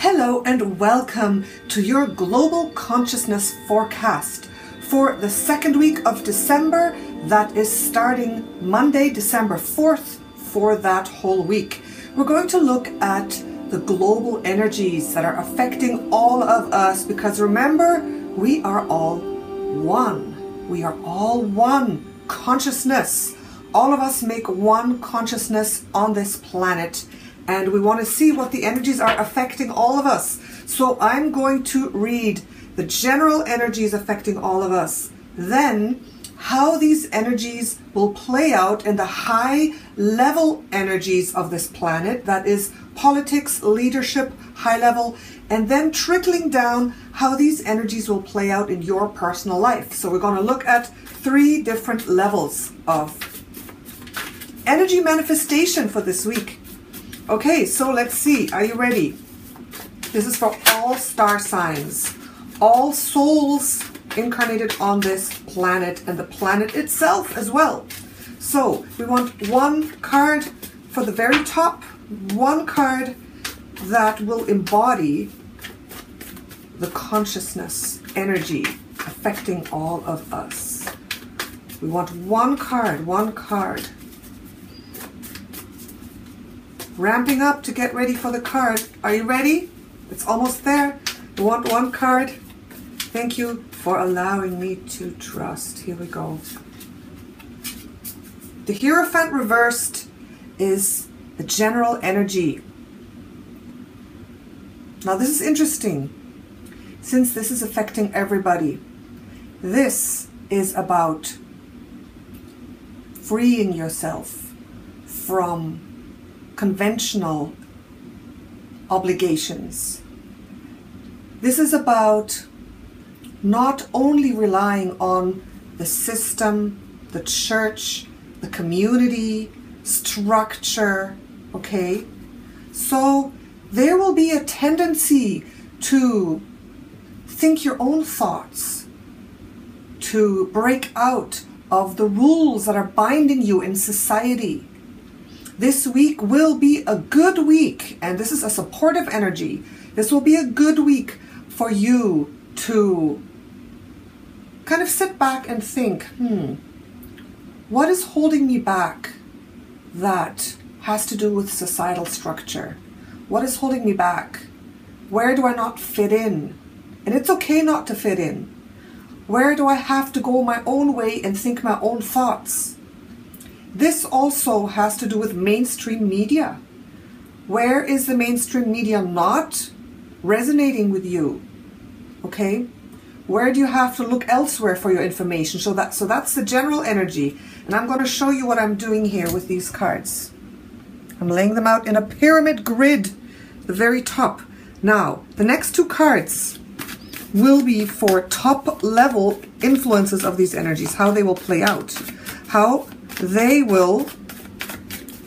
Hello and welcome to your Global Consciousness Forecast for the second week of December that is starting Monday, December 4th for that whole week. We're going to look at the global energies that are affecting all of us because remember, we are all one. We are all one consciousness. All of us make one consciousness on this planet. And we want to see what the energies are affecting all of us. So I'm going to read the general energies affecting all of us. Then how these energies will play out in the high level energies of this planet. That is politics, leadership, high level. And then trickling down how these energies will play out in your personal life. So we're going to look at 3 different levels of energy manifestation for this week. Okay, so let's see. Are you ready? This is for all star signs, all souls incarnated on this planet and the planet itself as well. So we want one card for the very top, one card that will embody the consciousness energy affecting all of us. We want one card, one card. Ramping up to get ready for the card. Are you ready? It's almost there. You want one card? Thank you for allowing me to trust. Here we go. The Hierophant reversed is the general energy. Now this is interesting since this is affecting everybody. This is about freeing yourself from conventional obligations. This is about not only relying on the system, the church, the community, structure, okay? So there will be a tendency to think your own thoughts, to break out of the rules that are binding you in society. This week will be a good week, and this is a supportive energy. This will be a good week for you to kind of sit back and think, what is holding me back that has to do with societal structure? What is holding me back? Where do I not fit in? And it's okay not to fit in. Where do I have to go my own way and think my own thoughts? This also has to do with mainstream media. Where is the mainstream media not resonating with you? Okay? Where do you have to look elsewhere for your information? So that's the general energy. And I'm going to show you what I'm doing here with these cards. I'm laying them out in a pyramid grid, the very top. Now, the next 2 cards will be for top level influences of these energies, how they will play out. How they will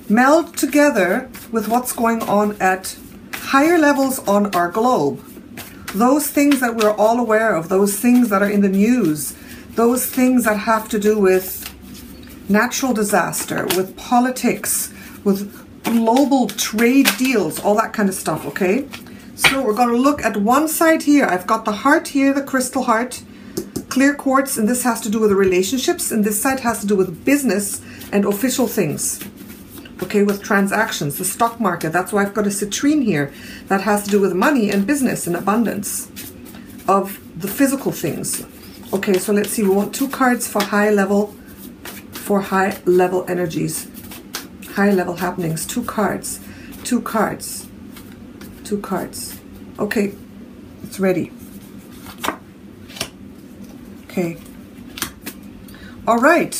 meld together with what's going on at higher levels on our globe. Those things that we're all aware of, those things that are in the news, those things that have to do with natural disaster, with politics, with global trade deals, all that kind of stuff, okay? So we're going to look at one side here. I've got the heart here, the crystal heart, clear quartz, and this has to do with the relationships, and this side has to do with business and official things, okay, with transactions, the stock market. That's why I've got a citrine here that has to do with money and business and abundance of the physical things. Okay, so let's see, we want 2 cards for high level energies, high level happenings. 2 cards, 2 cards, 2 cards. Okay, it's ready. Okay. All right.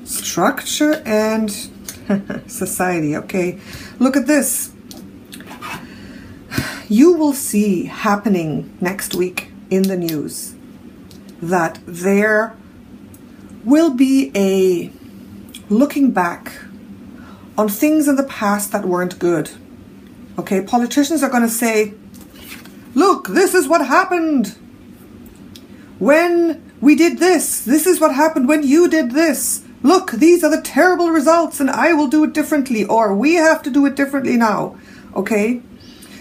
Structure and society. Okay. Look at this. You will see happening next week in the news that there will be a looking back on things in the past that weren't good. Okay. Politicians are going to say, look, this is what happened when we did this. This is what happened when you did this. Look, these are the terrible results and I will do it differently, or we have to do it differently now. Okay?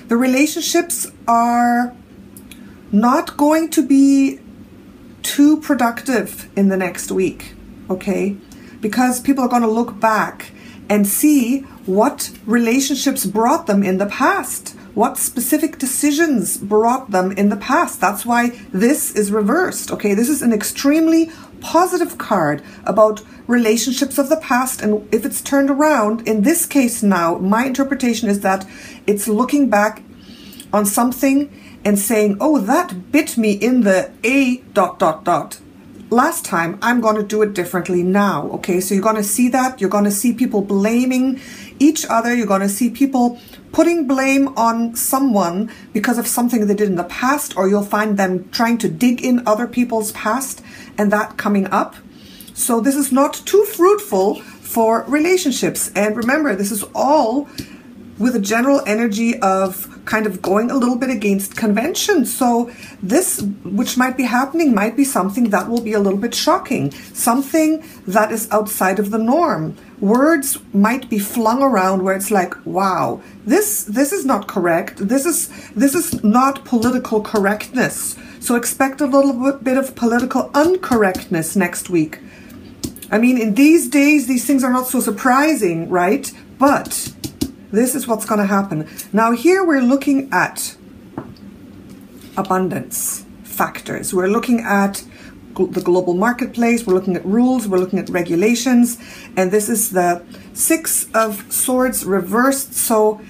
The relationships are not going to be too productive in the next week, okay? Because people are going to look back and see what relationships brought them in the past, what specific decisions brought them in the past. That's why this is reversed, okay? This is an extremely positive card about relationships of the past, and if it's turned around, in this case now, my interpretation is that it's looking back on something and saying, oh, that bit me in the last time, I'm going to do it differently now, okay? So you're going to see that. You're going to see people blaming each other. You're going to see people putting blame on someone because of something they did in the past, or you'll find them trying to dig in other people's past and that coming up. So this is not too fruitful for relationships. And remember, this is all with a general energy of kind of going a little bit against convention. So this, which might be happening, might be something that will be a little bit shocking, something that is outside of the norm. Words might be flung around where it's like, wow, this is not correct. This is not political correctness. So expect a little bit of political uncorrectness next week. I mean, in these days, these things are not so surprising, right? But this is what's going to happen. Now here we're looking at abundance factors. We're looking at the global marketplace. We're looking at rules. We're looking at regulations. And this is the Six of Swords reversed. So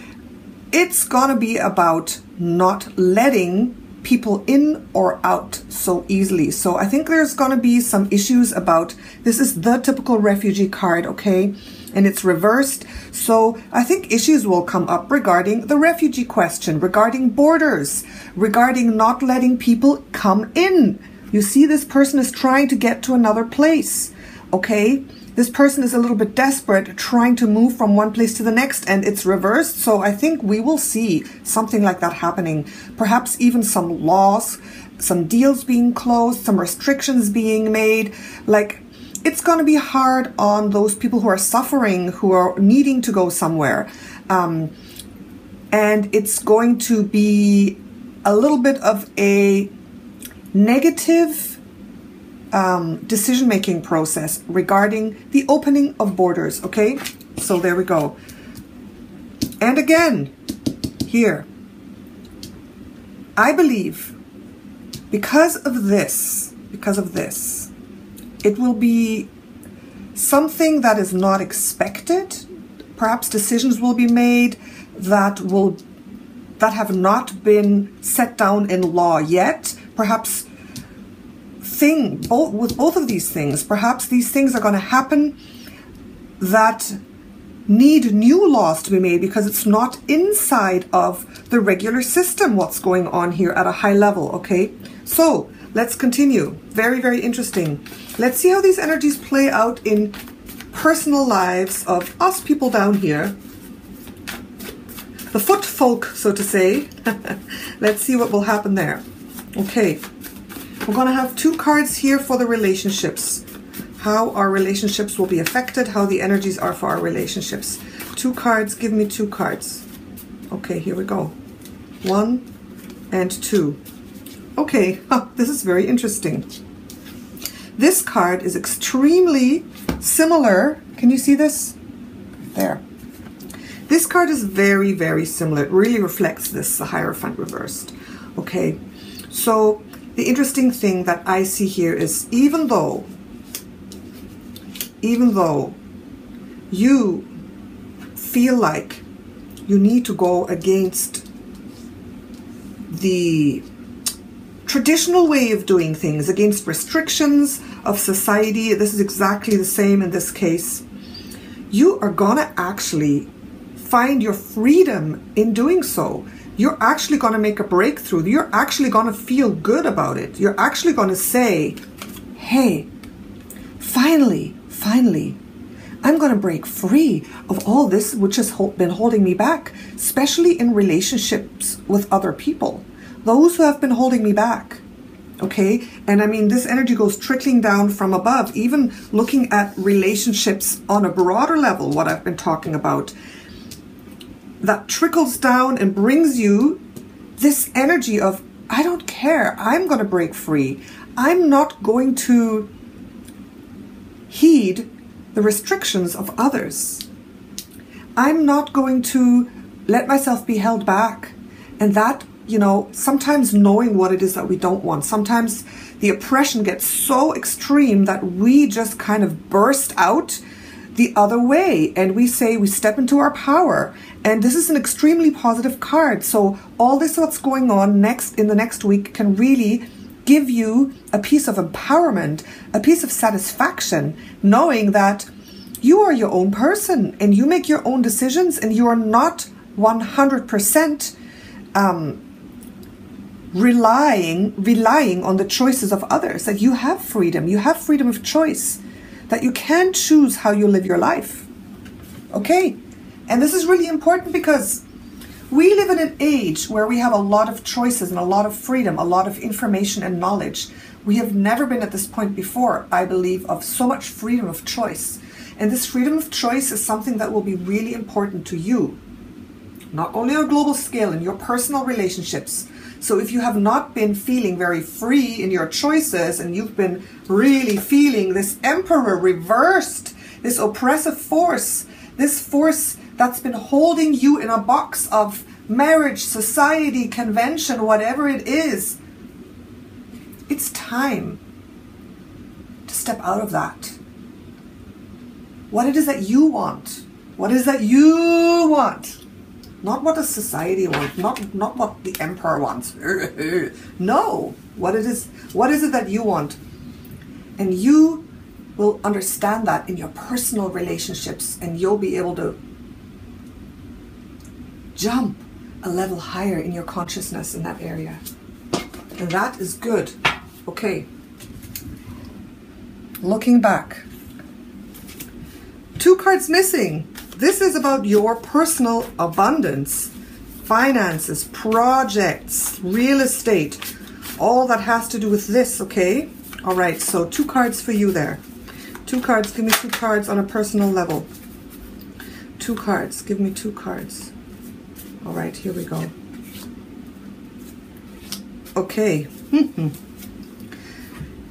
it's going to be about not letting people in or out so easily. So I think there's going to be some issues about, this is the typical refugee card, okay? And it's reversed. So I think issues will come up regarding the refugee question, regarding borders, regarding not letting people come in. You see, this person is trying to get to another place, okay? This person is a little bit desperate, trying to move from one place to the next, and it's reversed. So I think we will see something like that happening. Perhaps even some laws, some deals being closed, some restrictions being made. Like, it's going to be hard on those people who are suffering, who are needing to go somewhere. And it's going to be a little bit of a negative decision-making process regarding the opening of borders, okay? So there we go. And again, here, I believe because of this, it will be something that is not expected. Perhaps decisions will be made that have not been set down in law yet. Perhaps with both of these things, perhaps these things are going to happen that need new laws to be made because it's not inside of the regular system what's going on here at a high level, okay? So let's continue. Very, very interesting. Let's see how these energies play out in personal lives of us people down here. The foot folk, so to say. Let's see what will happen there. Okay. We're going to have two cards here for the relationships. How our relationships will be affected, how the energies are for our relationships. Two cards, give me two cards. Okay, here we go. 1 and 2. Okay, this is very interesting. This card is extremely similar. Can you see this? There. This card is very, very similar. It really reflects this, the Hierophant reversed. Okay, so the interesting thing that I see here is even though you feel like you need to go against the traditional way of doing things, against restrictions of society, this is exactly the same in this case, you are gonna actually find your freedom in doing so. You're actually going to make a breakthrough. You're actually going to feel good about it. You're actually going to say, hey, finally, I'm going to break free of all this which has been holding me back, especially in relationships with other people. Those who have been holding me back, okay? And I mean, this energy goes trickling down from above, even looking at relationships on a broader level, what I've been talking about. that trickles down and brings you this energy of, I don't care, I'm going to break free. I'm not going to heed the restrictions of others. I'm not going to let myself be held back. And that, you know, sometimes knowing what it is that we don't want, sometimes the oppression gets so extreme that we just kind of burst out the other way and we say we step into our power. And this is an extremely positive card. So all this what's going on in the next week can really give you a piece of empowerment, a piece of satisfaction, knowing that you are your own person and you make your own decisions and you are not 100% relying on the choices of others, that you have freedom of choice, that you can choose how you live your life. Okay? And this is really important because we live in an age where we have a lot of choices and a lot of freedom, a lot of information and knowledge. We have never been at this point before, I believe, of so much freedom of choice. And this freedom of choice is something that will be really important to you, not only on a global scale, in your personal relationships. So if you have not been feeling very free in your choices and you've been really feeling this Emperor reversed, this oppressive force, this force that's been holding you in a box of marriage, society, convention, whatever it is, it's time to step out of that. What it is that you want. What is that you want? Not what does society want, not what the Emperor wants. No, what is it that you want? And you will understand that in your personal relationships, and you'll be able to jump a level higher in your consciousness in that area. And that is good. Okay. Looking back. 2 cards missing. This is about your personal abundance, finances, projects, real estate, all that has to do with this, okay? All right, so 2 cards for you there. 2 cards, give me 2 cards on a personal level. 2 cards, give me 2 cards. All right, here we go. Okay.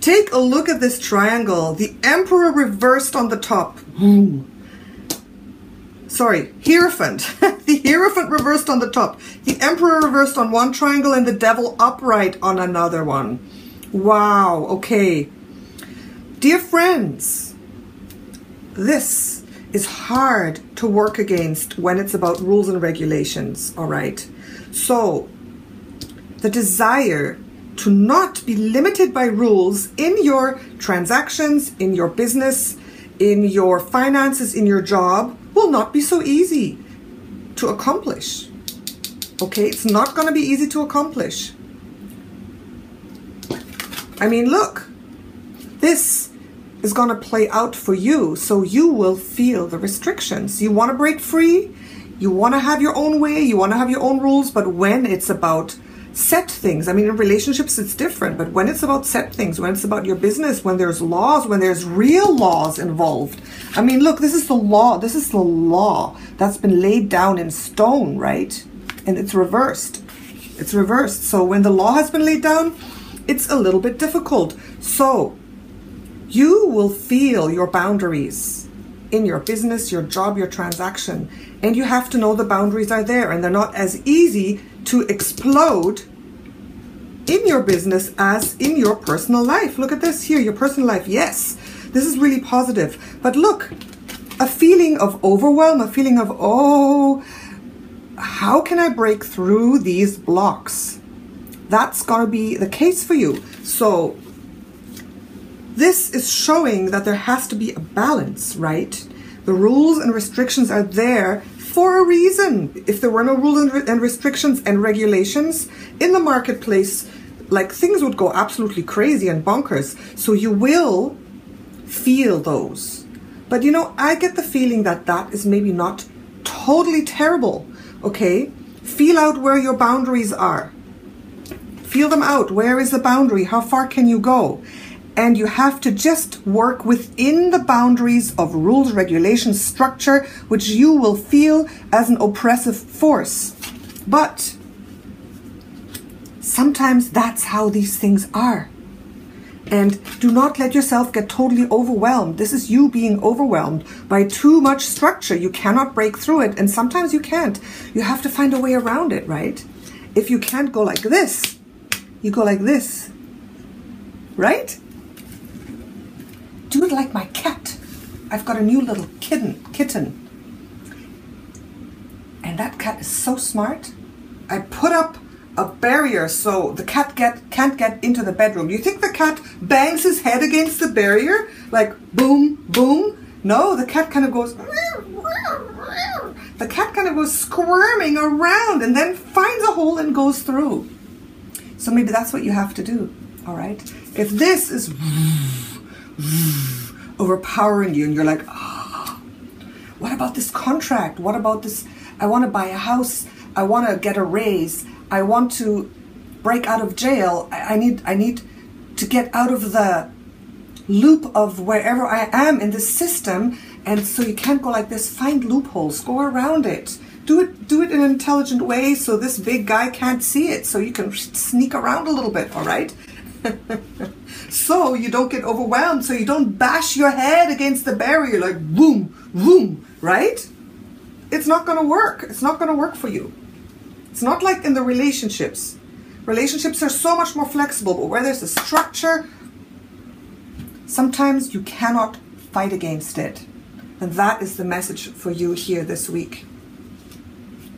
Take a look at this triangle. The Emperor reversed on the top. Sorry, Hierophant. The Hierophant reversed on the top. The Emperor reversed on one triangle and the Devil upright on another one. Wow, okay. Dear friends, this is hard to work against when it's about rules and regulations, all right? So, the desire to not be limited by rules in your transactions, in your business, in your finances, in your job, will not be so easy to accomplish. Okay, it's not going to be easy to accomplish. I mean, look, this is going to play out for you, so you will feel the restrictions. You want to break free, you want to have your own way, you want to have your own rules, but when it's about set things, I mean, in relationships it's different, but when it's about set things, when it's about your business, when there's laws, when there's real laws involved. I mean, look, this is the law that's been laid down in stone, right? And it's reversed. It's reversed. So when the law has been laid down, it's a little bit difficult. So you will feel your boundaries in your business, your job, your transaction, and you have to know the boundaries are there, and they're not as easy to explode in your business as in your personal life. Look at this here, your personal life. Yes, this is really positive. But look, a feeling of overwhelm, a feeling of, oh, how can I break through these blocks? That's going to be the case for you. So this is showing that there has to be a balance, right? The rules and restrictions are there for a reason. If there were no rules and restrictions and regulations in the marketplace, like, things would go absolutely crazy and bonkers. So you will feel those. But you know, I get the feeling that that is maybe not totally terrible, okay? Feel out where your boundaries are. Feel them out. Where is the boundary? How far can you go? and you have to just work within the boundaries of rules, regulations, structure, which you will feel as an oppressive force. But sometimes that's how these things are. And do not let yourself get totally overwhelmed. This is you being overwhelmed by too much structure. You cannot break through it, and sometimes you can't. You have to find a way around it, right? If you can't go like this, you go like this, right? Do it like my cat. I've got a new little kitten. And that cat is so smart. I put up a barrier so the cat can't get into the bedroom. You think the cat bangs his head against the barrier? Like boom, boom? No, the cat kind of goes... The cat kind of goes squirming around and then finds a hole and goes through. So maybe that's what you have to do, all right? If this is overpowering you and you're like, oh, what about this contract? What about this? I want to buy a house. I want to get a raise. I want to break out of jail. I need to get out of the loop of wherever I am in this system. And so you can't go like this. Find loopholes. Go around it. Do it in an intelligent way so this big guy can't see it. So you can sneak around a little bit, all right? So you don't get overwhelmed. So you don't bash your head against the barrier like boom, boom, right? It's not going to work. It's not going to work for you. It's not like in the relationships. Relationships are so much more flexible, but where there's a structure, sometimes you cannot fight against it. And that is the message for you here this week.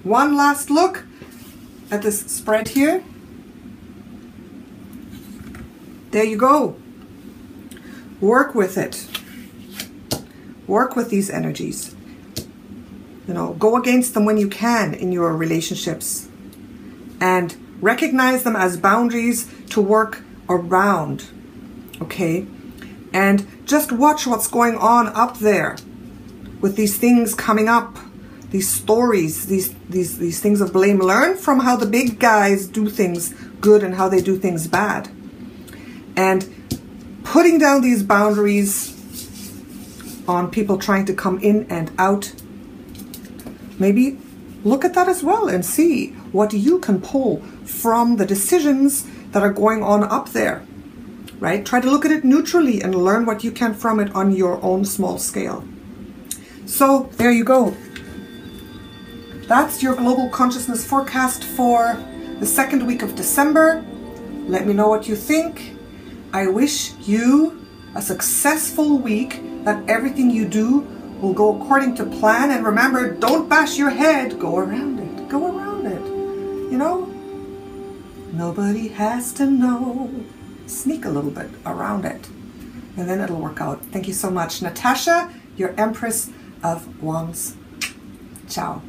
One last look at this spread here. There you go. Work with it. Work with these energies. You know, go against them when you can in your relationships and recognize them as boundaries to work around, okay? And just watch what's going on up there with these things coming up, these stories, these things of blame. Learn from how the big guys do things good and how they do things bad. And putting down these boundaries on people trying to come in and out, maybe look at that as well and see what you can pull from the decisions that are going on up there, right? Try to look at it neutrally and learn what you can from it on your own small scale. So there you go. That's your global consciousness forecast for the second week of December. Let me know what you think. I wish you a successful week, that everything you do will go according to plan. And remember, don't bash your head. Go around it. Go around it. You know? Nobody has to know. Sneak a little bit around it. And then it'll work out. Thank you so much. Natasha, your Empress of Wands. Ciao.